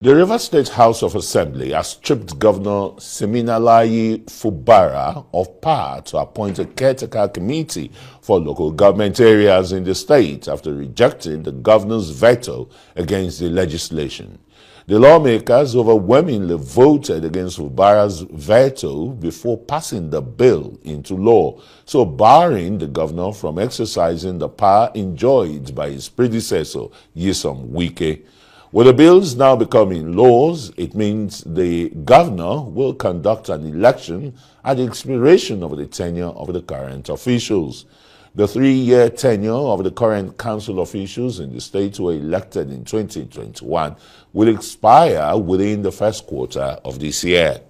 The Rivers State House of Assembly has stripped Governor Siminalayi FUBARA of power to appoint a caretaker committee for local government areas in the state after rejecting the governor's veto against the legislation. The lawmakers overwhelmingly voted against FUBARA's veto before passing the bill into law, so barring the governor from exercising the power enjoyed by his predecessor, Nyesom Wike. With the bills now becoming laws, it means the governor will conduct an election at the expiration of the tenure of the current officials. The 3-year tenure of the current council officials in the state who were elected in 2021 will expire within the first quarter of this year.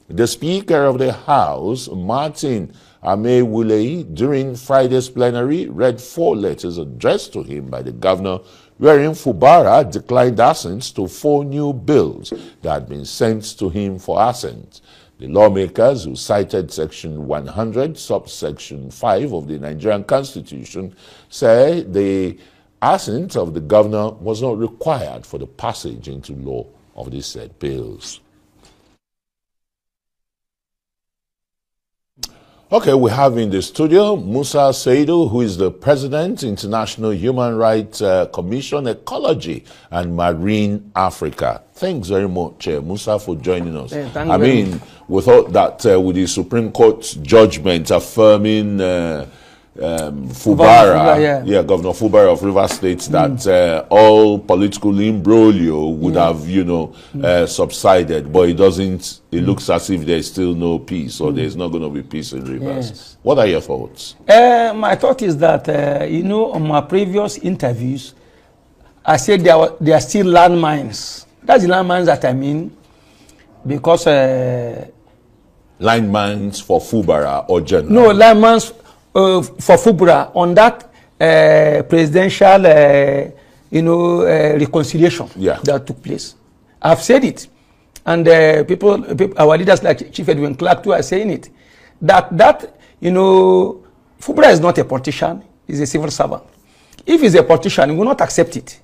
The Speaker of the House, Martin Amewule, during Friday's plenary, read 4 letters addressed to him by the governor, wherein FUBARA declined assent to 4 new bills that had been sent to him for assent. The lawmakers, who cited Section 100, subsection 5 of the Nigerian Constitution, say the assent of the governor was not required for the passage into law of these said bills. Okay, we have in the studio Musa Saidu, who is the President, International Human Rights Commission, Ecology and Marine Africa. Thanks very much, Musa, for joining us. I mean, we thought that with the Supreme Court's judgment affirming FUBARA, Governor FUBARA of Rivers State, that all political imbroglio would have, subsided, but it doesn't. It looks as if there's still no peace, or there's not going to be peace in Rivers. Yes. What are your thoughts? My thought is that, on my previous interviews, I said there are still landmines. That's the landmines that I mean, because... landmines for FUBARA or general? No, landmines for FUBARA on that presidential, reconciliation that took place. I've said it. And people, our leaders like Chief Edwin Clark too are saying it, that FUBARA is not a politician, he's a civil servant. If he's a politician, he will not accept it.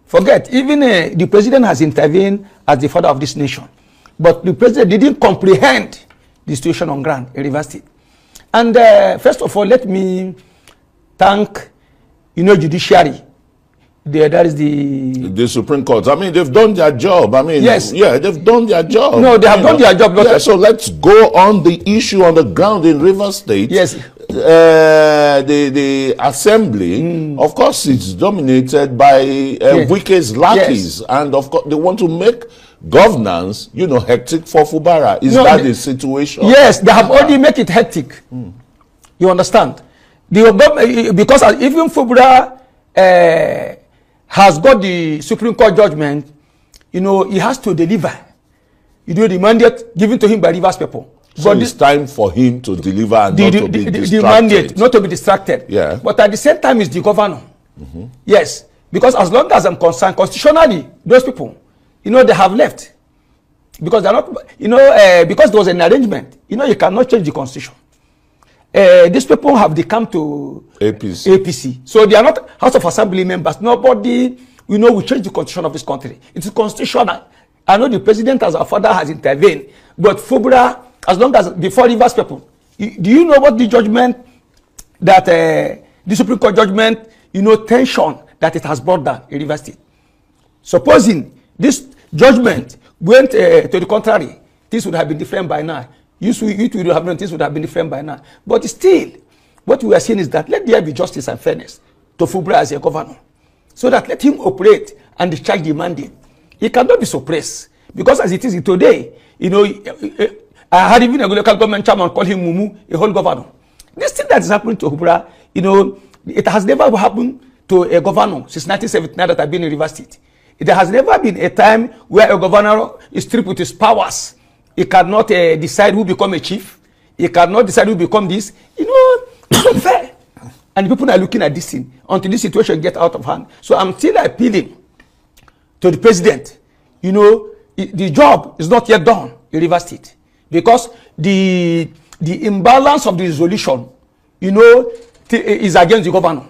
Forget, even the president has intervened as the father of this nation. But the president didn't comprehend the situation on ground in Rivers State. And first of all, let me thank, judiciary. That is the Supreme Court. I mean, they've done their job. I mean, yes. Yeah, they've done their job. No, they have done their job. Yeah, so let's go on the issue on the ground in Rivers State. Yes. The assembly, of course, it's dominated by Wike's lackeys. Yes. And of course, they want to make governance, hectic for FUBARA. Is that the situation? Yes, they have already made it hectic. You understand? Because even FUBARA has got the Supreme Court judgment, he has to deliver. The mandate given to him by Rivers people. So it's time for him to deliver and not to be distracted. The mandate, not to be distracted. Yeah. But at the same time, it's the governor. Yes. Because as long as I'm concerned, constitutionally, those people, they have left. Because they're not, because there was an arrangement. You cannot change the constitution. These people have decamped to APC. So they are not House of Assembly members. Nobody, will change the constitution of this country. It is constitutional. I know the president as our father has intervened. But FUBARA, as long as before Rivers people, do you know what the judgment that the Supreme Court judgment, tension that it has brought down in Rivers State? Supposing this judgment went to the contrary, this would have been different by now. This would have been different by now. But still, what we are saying is that let there be justice and fairness to FUBARA as a governor, so that let him operate and discharge the mandate. He cannot be suppressed, because as it is today, I had even a local government chairman call him Mumu, a whole governor. This thing that is happening to FUBARA, it has never happened to a governor since 1979 that I've been in Rivers State. There has never been a time where a governor is stripped with his powers. He cannot decide who become a chief. He cannot decide who become this. It's not fair. And people are looking at this thing until this situation gets out of hand. So I'm still appealing to the president. The job is not yet done in Rivers State, because the imbalance of the resolution, is against the governor.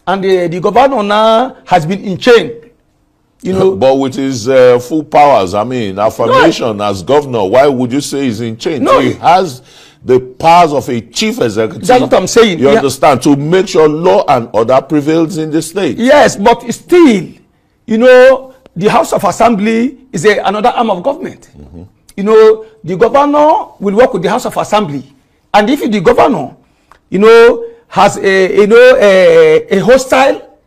And the governor now has been in chain You know, but with his full powers, I mean, affirmation as governor, why would you say he's in change? No, so he has the powers of a chief executive. That's what I'm saying. You understand? To make sure law and order prevails in the state. Yes, but still, you know, the House of Assembly is another arm of government. You know, the governor will work with the House of Assembly, and if the governor, you know, has a hostile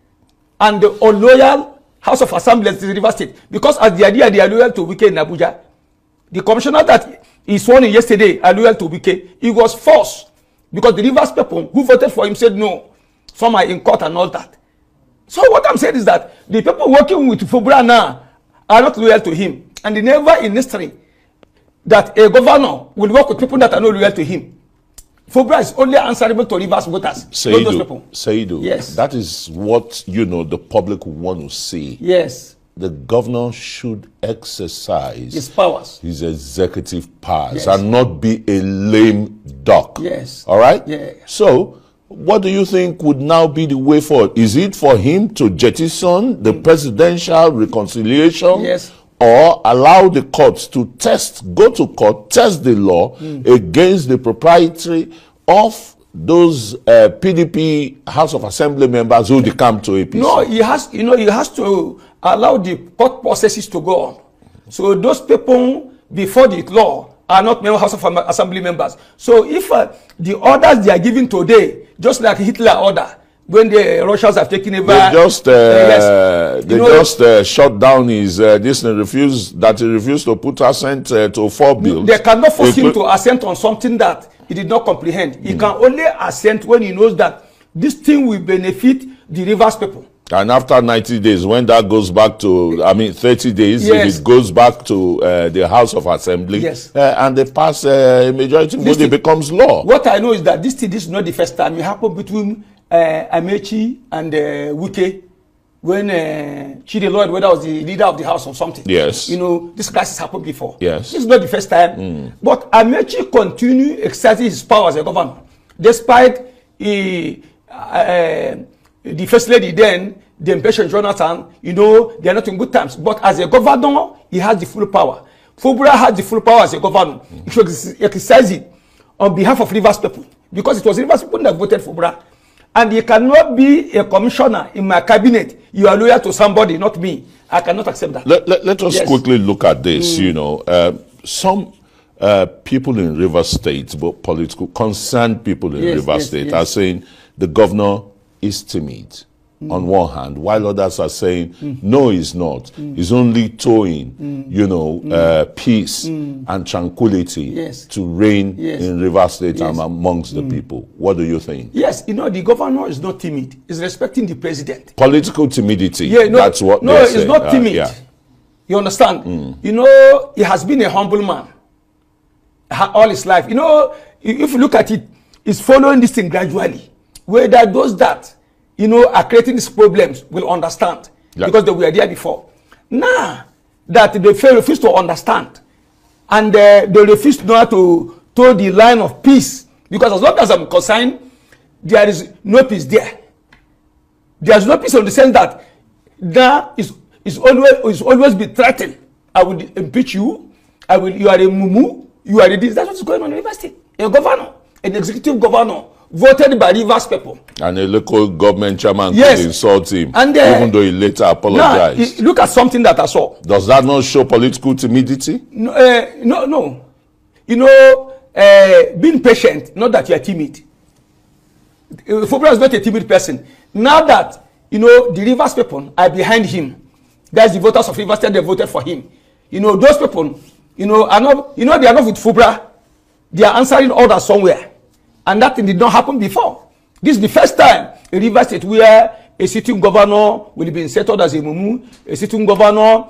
and unloyal House of Assembly in the River State, because as the idea they are loyal to Wike in Abuja, the commissioner that he sworn in yesterday are loyal to Wike. He was forced because the Rivers people who voted for him said no. Some are in court and all that. So what I'm saying is that the people working with FUBARA now are not loyal to him, and they never in history that a governor will work with people that are not loyal to him. FUBARA is only answerable to Rivers voters. Saidu, yes, that is what, you know, the public want to see. Yes, the governor should exercise his powers, his executive powers, yes, and not be a lame duck. Yes. All right? Yeah. So, what do you think would now be the way forward? Is it for him to jettison the presidential reconciliation? Yes. Or allow the courts to go to court, test the law against the propriety of those PDP House of Assembly members who come to APC? No, he has to allow the court processes to go on. So those people before the law are not member House of Assembly members. So if the orders they are giving today, just like Hitler order, when the Russians have taken over, they just shut down his he refused to put assent to 4 bills. They cannot force him to assent on something that he did not comprehend. He can only assent when he knows that this thing will benefit the Rivers people. And after 90 days, when that goes back to, 30 days, yes, if it goes back to the House of Assembly, yes, and they pass a majority vote, it becomes law. What I know is that this is not the first time. It happened between Amechi and Wike, when Chidi Lloyd, whether was the leader of the house or something. Yes. You know, this crisis happened before. Yes. This is not the first time. But Amechi continued exercising his power as a governor, despite the first lady then, the impatient Jonathan, you know, they are not in good times. But as a governor, he has the full power. FUBARA has the full power as a governor. He should exercise it on behalf of Rivers people, because it was Rivers people that voted FUBARA. And you cannot be a commissioner in my cabinet. You are loyal to somebody, not me. I cannot accept that. Let us quickly look at this. You know, some people in Rivers State, but concerned people in Rivers State, are saying the governor is timid on one hand, while others are saying no, he's not. He's only towing, you know, peace and tranquility to reign in Rivers State and amongst the people. What do you think? Yes, you know, the governor is not timid. He's respecting the president. Political timidity. Yeah, no, that's what. No, he's not timid. You understand? You know, he has been a humble man all his life. You know, if you look at it, he's following this thing gradually. Whether those that, you know, are creating these problems will understand, because they were there before. Now that they refuse to understand, and they refuse now to toe the line of peace, because as long as I'm concerned, there is no peace there. There is no peace in the sense that there is always be threatened. I will impeach you. You are a mumu. You are a this. That's what's going on in the university. A governor, an executive governor, voted by Rivers people. And a local government chairman could insult him, and, even though he later apologized. Now, look at something that I saw. Does that not show political timidity? No. You know, being patient, not that you are timid. FUBARA is not a timid person. Now that, you know, the Rivers people are behind him, that's the voters of Rivers State, they voted for him. You know, those people, you know, are not, you know, they are not with FUBARA. They are answering orders somewhere. And that thing did not happen before. This is the first time in Rivers State where a sitting governor will be inserted as a mumu. A sitting governor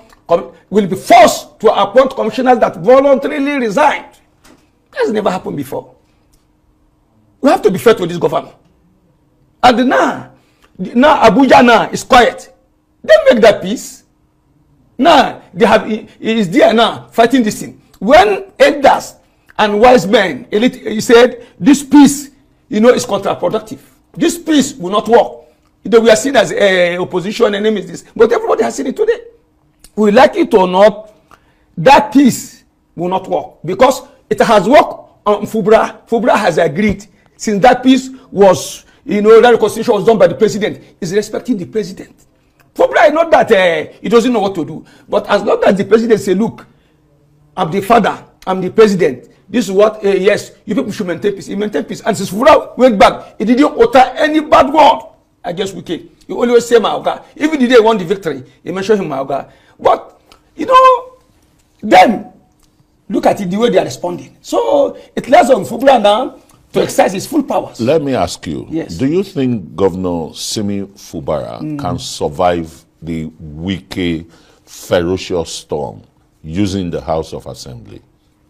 will be forced to appoint commissioners that voluntarily resigned. That's never happened before. We have to be fair to this governor. And now Abuja now is quiet. They make that peace. Now they have, he is there now fighting this thing. When elders and wise men, he said, this peace, you know, is counterproductive. This peace will not work. We are seen as opposition, enemy is this. But everybody has seen it today. we like it or not, that peace will not work because it has worked on FUBARA. FUBARA has agreed since that peace was, that the constitution was done by the president, is respecting the president. FUBARA is not that he doesn't know what to do, but as long as the president say, look, I'm the father, I'm the president, this is what, yes, you people should maintain peace. He maintained peace. And since FUBARA went back, he didn't utter any bad word against Wike. He always say Maoga. Even the day he won the victory, he mentioned him Maoga. But, then, look at it, the way they are responding. So, it lies on FUBARA now to exercise his full powers. Let me ask you, yes. Do you think Governor Simi FUBARA can survive the Wike ferocious storm using the House of Assembly?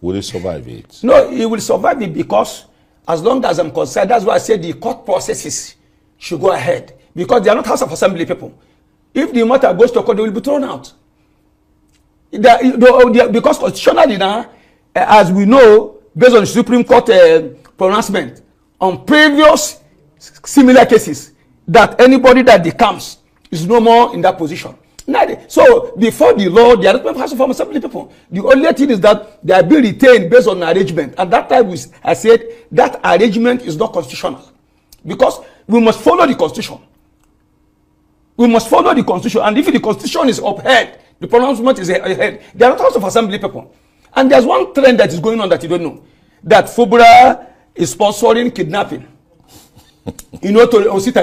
Will he survive it? No, he will survive it because as long as I'm concerned, that's why I said the court processes should go ahead. Because they are not House of Assembly people. If the matter goes to court, they will be thrown out. Because constitutionally now, as we know, based on the Supreme Court pronouncement, on previous similar cases, that anybody that decamps is no more in that position. So before the law, they are not House of Assembly people. The only thing is that they are being retained based on arrangement. At that time, I said that arrangement is not constitutional because we must follow the constitution. We must follow the constitution, and if the constitution is upheld, the pronouncement is upheld. They are not House of Assembly people. And there's one trend that is going on that you don't know, that FUBARA is sponsoring kidnapping. To sit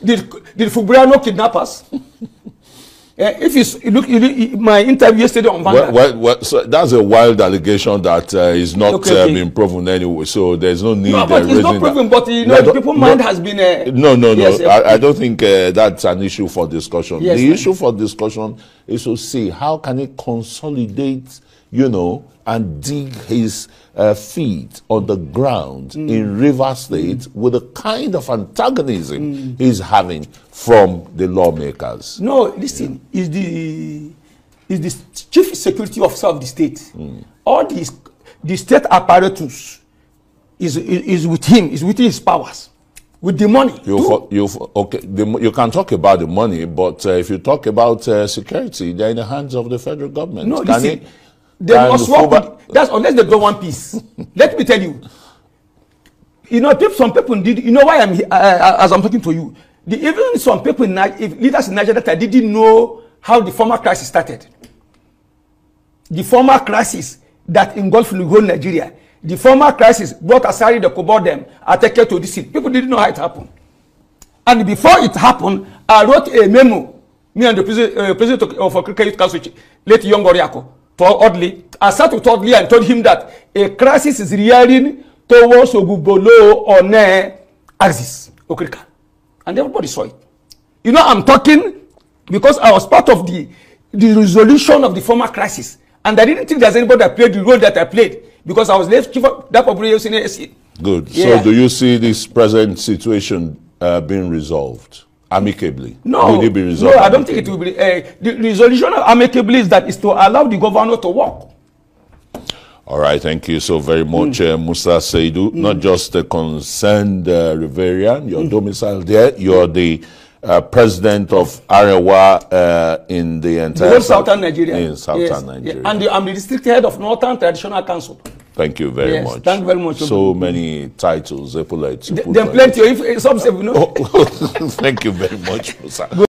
this. Did FUBARA know kidnappers? If you look my interview yesterday on Vanguard. So that's a wild allegation that is not been proven anyway. So there's no need. No, but it's not proven. But the people's mind has been. No. Yes, I don't think that's an issue for discussion. Yes, the issue for discussion is to see how can it consolidate, and dig his feet on the ground in Rivers State with the kind of antagonism he's having from the lawmakers. No, listen, is the chief security officer of the state. All the state apparatus is with him, is within his powers. With the money. You can talk about the money, but if you talk about security, they're in the hands of the federal government. No, listen, they must work. That's unless they don't want peace. Let me tell you. Some people did. Why I'm here, as I'm talking to you. Even some people, leaders in Nigeria, that didn't know how the former crisis started. The former crisis that engulfed the whole Nigeria. The former crisis brought aside the Kobodem, attacked to this city. People didn't know how it happened. And before it happened, I wrote a memo. Me and the president of Africa Youth Council, late Young Oriako, to Audley. I sat with Audley and told him that a crisis is rearing towards Ogubolo on axis, Okrika. And everybody saw it. I'm talking because I was part of the resolution of the former crisis. And I didn't think there's anybody that played the role that I played because I was left chief of that population. Good. Yeah. So do you see this present situation being resolved amicably? No. Will it be resolved? No, I don't think it will be. The resolution amicably is to allow the governor to work. All right, thank you so very much, Musa Saidu. Not just a concerned Riverian, you're domiciled there, you're the president of Arewa in the entire southern Nigeria. In southern Nigeria. Yeah. And I'm the district head of Northern Traditional Council. Thank you very much. Thank you very much. So many titles, Then plenty. If some say, Thank you very much, Musa.